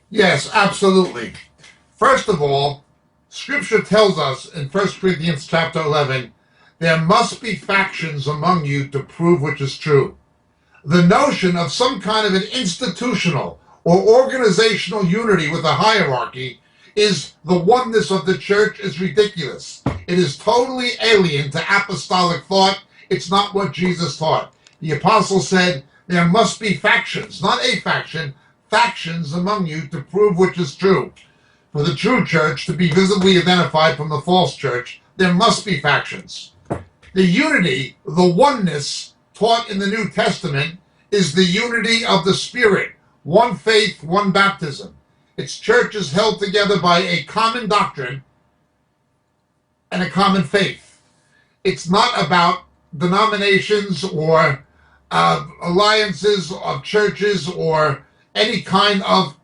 Yes, absolutely. First of all, Scripture tells us in 1 Corinthians chapter 11, there must be factions among you to prove which is true. The notion of some kind of an institutional or organizational unity with a hierarchy is the oneness of the church is ridiculous. It is totally alien to apostolic thought. It's not what Jesus taught. The apostle said there must be factions, not a faction, factions among you to prove which is true. For the true church to be visibly identified from the false church, there must be factions. The unity, the oneness taught in the New Testament is the unity of the Spirit, one faith, one baptism. Its church is held together by a common doctrine and a common faith. It's not about denominations or alliances of churches or any kind of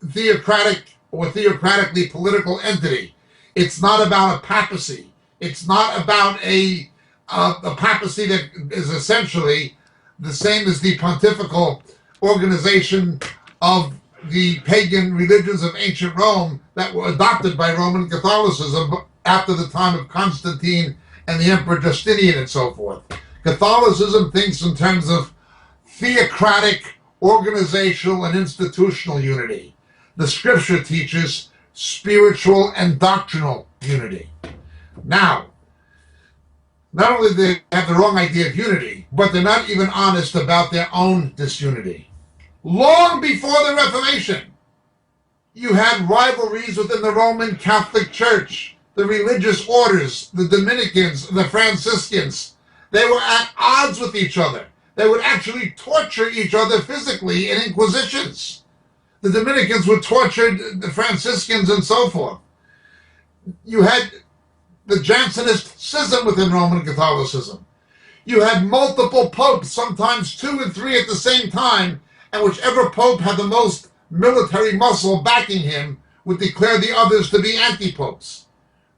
theocratic or theocratically political entity. It's not about a papacy. It's not about a papacy that is essentially the same as the pontifical organization of the pagan religions of ancient Rome that were adopted by Roman Catholicism after the time of Constantine and the Emperor Justinian and so forth. Catholicism thinks in terms of theocratic, organizational, and institutional unity. The Scripture teaches spiritual and doctrinal unity. Now, not only do they have the wrong idea of unity, but they're not even honest about their own disunity. Long before the Reformation, you had rivalries within the Roman Catholic Church, the religious orders, the Dominicans, the Franciscans. They were at odds with each other. They would actually torture each other physically in inquisitions. The Dominicans would torture the Franciscans and so forth. You had the Jansenist schism within Roman Catholicism. You had multiple popes, sometimes 2 and 3 at the same time, and whichever pope had the most military muscle backing him would declare the others to be anti-popes.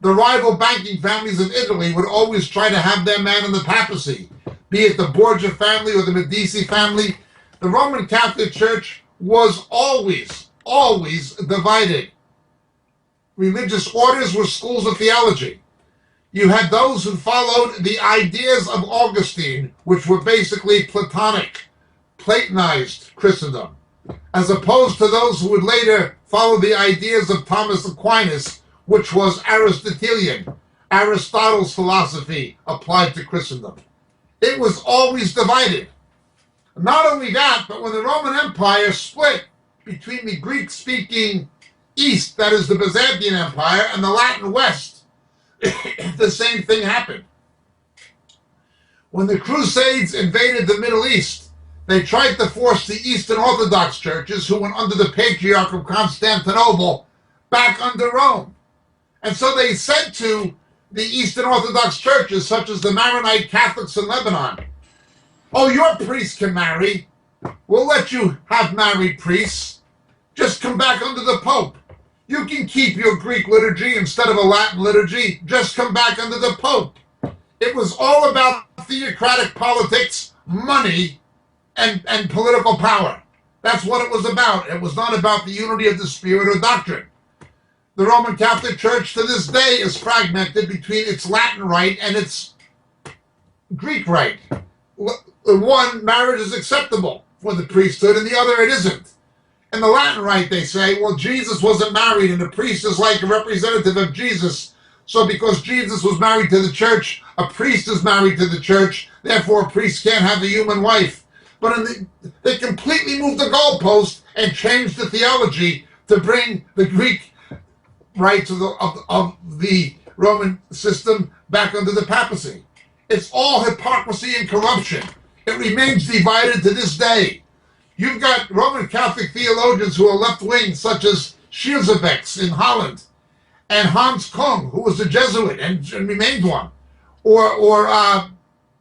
The rival banking families of Italy would always try to have their man in the papacy, be it the Borgia family or the Medici family. The Roman Catholic Church was always divided. Religious orders were schools of theology. You had those who followed the ideas of Augustine, which were basically Platonic, Platonized Christendom, as opposed to those who would later follow the ideas of Thomas Aquinas, which was Aristotelian, Aristotle's philosophy applied to Christendom. It was always divided. Not only that, but when the Roman Empire split between the Greek-speaking East, that is the Byzantine Empire, and the Latin West, the same thing happened. When the Crusades invaded the Middle East, they tried to force the Eastern Orthodox churches, who went under the Patriarch of Constantinople, back under Rome. And so they said to the Eastern Orthodox churches, such as the Maronite Catholics in Lebanon, "Oh, your priests can marry. We'll let you have married priests. Just come back under the Pope. You can keep your Greek liturgy instead of a Latin liturgy. Just come back under the Pope." It was all about theocratic politics, money, and political power. That's what it was about. It was not about the unity of the Spirit or doctrine. The Roman Catholic Church to this day is fragmented between its Latin rite and its Greek rite. In one, marriage is acceptable for the priesthood, and the other, it isn't. In the Latin rite, they say, well, Jesus wasn't married, and the priest is like a representative of Jesus. So because Jesus was married to the church, a priest is married to the church, therefore a priest can't have a human wife. But they completely moved the goalpost and changed the theology to bring the Greek rites of the Roman system back under the papacy. It's all hypocrisy and corruption. It remains divided to this day. You've got Roman Catholic theologians who are left-wing, such as Schierzebeck in Holland, and Hans Kung, who was a Jesuit and remained one, or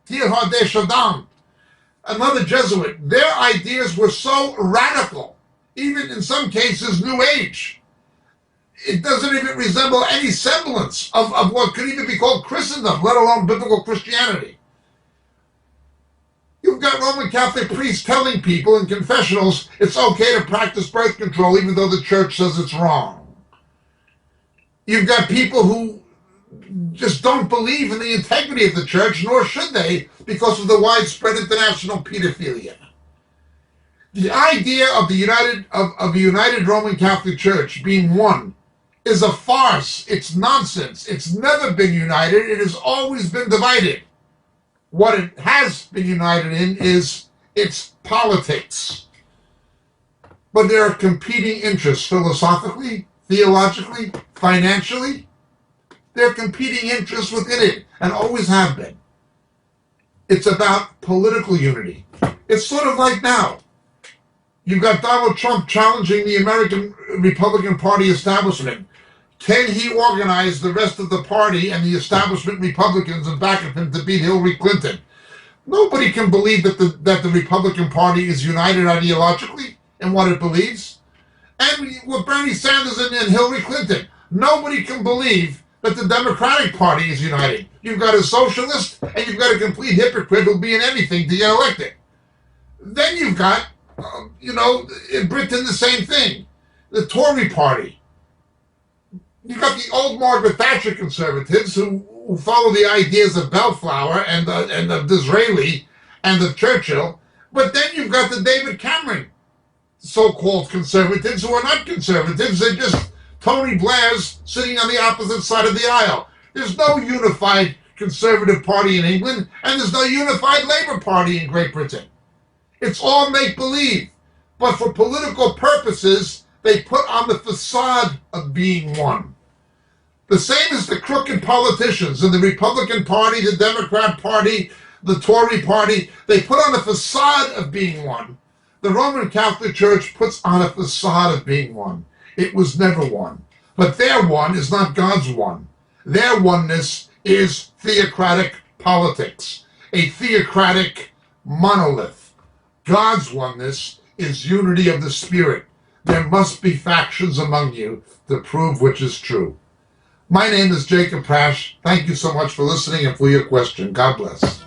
Teilhard de Chardin, another Jesuit. Their ideas were so radical, even in some cases New Age. It doesn't even resemble any semblance of what could even be called Christendom, let alone biblical Christianity. You've got Roman Catholic priests telling people in confessionals it's okay to practice birth control even though the church says it's wrong. You've got people who just don't believe in the integrity of the church, nor should they, because of the widespread international pedophilia. The idea of the united Roman Catholic Church being one is a farce. It's nonsense. It's never been united. It has always been divided. What it has been united in is its politics. But there are competing interests philosophically, theologically, financially. There are competing interests within it, and always have been. It's about political unity. It's sort of like now. You've got Donald Trump challenging the American Republican Party establishment. Can he organize the rest of the party and the establishment Republicans in back of him to beat Hillary Clinton? Nobody can believe that the Republican Party is united ideologically in what it believes. And with Bernie Sanders and Hillary Clinton, nobody can believe that the Democratic Party is united. You've got a socialist and you've got a complete hypocrite who'll be in anything to get elected. Then you've got, in Britain, the same thing. The Tory Party. You've got the old Margaret Thatcher conservatives who follow the ideas of Bellflower and of Disraeli and of Churchill. But then you've got the David Cameron so-called conservatives who are not conservatives. They're just Tony Blair's sitting on the opposite side of the aisle. There's no unified Conservative Party in England, and there's no unified Labour Party in Great Britain. It's all make-believe. But for political purposes, they put on the facade of being one. The same as the crooked politicians in the Republican Party, the Democrat Party, the Tory Party. They put on a facade of being one. The Roman Catholic Church puts on a facade of being one. It was never one. But their one is not God's one. Their oneness is theocratic politics, a theocratic monolith. God's oneness is unity of the Spirit. There must be factions among you to prove which is true. My name is Jacob Prasch. Thank you so much for listening and for your question. God bless.